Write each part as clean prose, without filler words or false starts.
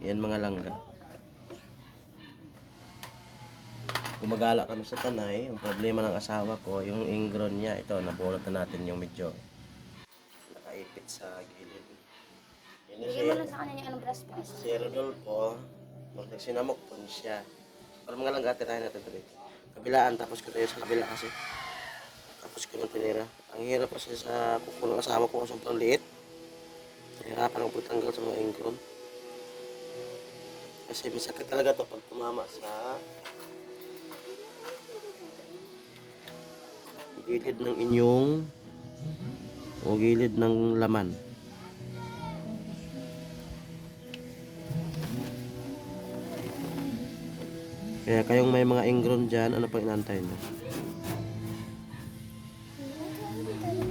Yan mga langga. Gumagala kami sa Tanay. Yung problema ng asawa ko, yung ingron niya. Ito, nabulot na natin yung medyo nakaipit sa gilid. Yan Bigyan mo lang sa kanya yung anong brass pa. si Rodolfo. Magsinamok po siya. Para mga langga, tirahin natin ito. Kabilaan, tapos ko tayo sa kabila kasi. Tapos ko ng tinira. Ang hirap kasi sa kuko ng asawa ko kung sobrang liit. Nahirapan ang pagtanggal sa mga ingron. Kasi masakit talaga to pag tumama sa gilid ng inyong o gilid ng laman. Kaya kayong may mga ingron dyan, ano pang inantay nyo?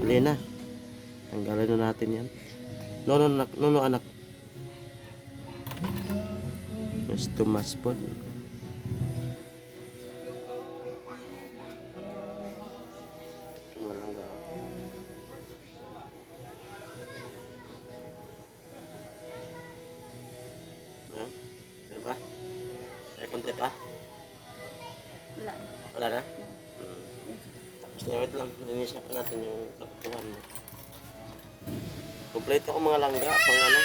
Hali na. Tanggalin na natin yan. No, anak. Mas tumas po. Ano ba? May konti pa? Wala. Wala na? Tapos wait lang, linis pa natin yung kaputuhan mo. Kompleto ko mga langga, pang ano?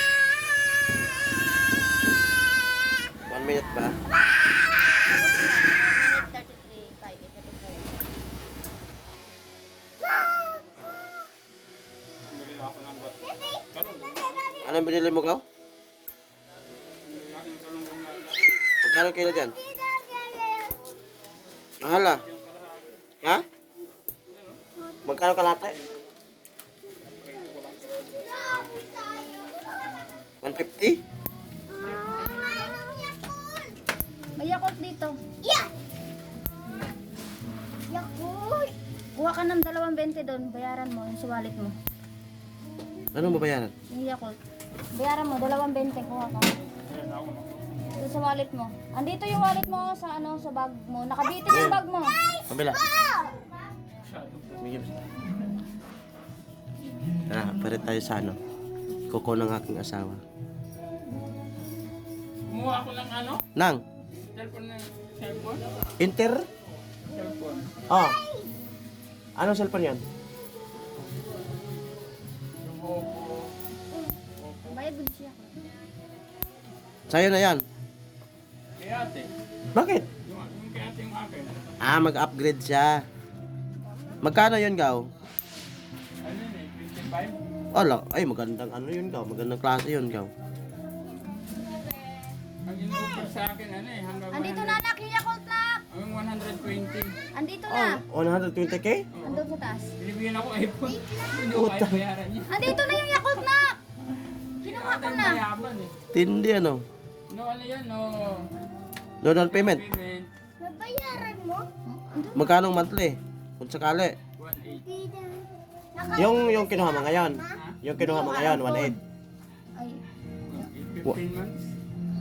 1 minute ba? 33, 5, Anong binili mo, Kaw? Magkano kilo dyan? Mahal ah. Ha? Magkano kalate? 150? May Yakult dito. Yeah! Yakult! Kuha ka ng 2.20 doon. Bayaran mo yung sa wallet mo. Anong babayaran? Yung Yakult. Bayaran mo, 2.20. Kuha ka. Doon sa wallet mo. Andito yung wallet mo sa ano sa bag mo. Nakabitin yung bag mo. Pabila. Tara, parit tayo sa ano. Kuko ng aking asawa. Kumuha ko ng ano? Nang? Cellphone? Inter? Cellphone. Oh. Anong cellphone yan? Yung Oppo. Bayad din siya. Sa'yo na yan. Kay ate. Bakit? Yung kay ate yung akin. Ah, mag-upgrade siya. Magkano yun, Gaw? Ano yun eh? 25? Ala, ay magandang ano yun, Gaw. Magandang klase yun, Gaw. Ang in-offer sa akin ano eh. Hanggang Andito na anak yung Yakult na. Hanggang 120. Andito na. Oh, 120k? Andun sa taas. Binibigyan ako iPhone. Hindi ko kaya bayaran niya. Andito na yung Yakult na. Kinuha ko na. Mayaman eh. Tindi ano. No, ano yan, no. No down payment. Payment. Nabayaran mo? Andun. Magkano monthly? Kung sakali. 1.8. Yung kinuha mo ngayon. Yung kinuha mo ngayon, 1.8. Ay, 15 months.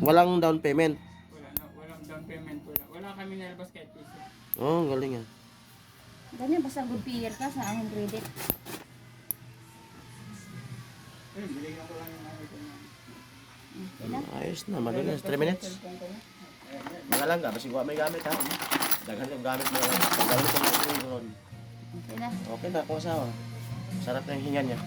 Walang down payment. Walang down payment. Wala kami nalabas kahit piso. Oh, ang galing ah. ganyan basta good payer ka sa aking credit. Binigyan ko lang yung ano ko na. Okay na. Ayos na, malinis. 3 minutes. Mga lang, basta may gamit ha. Daghan yung gamit mga lang. Daghan yung ron. Okay na. Okay na, kung asawa. Sarap na yung hinga niya.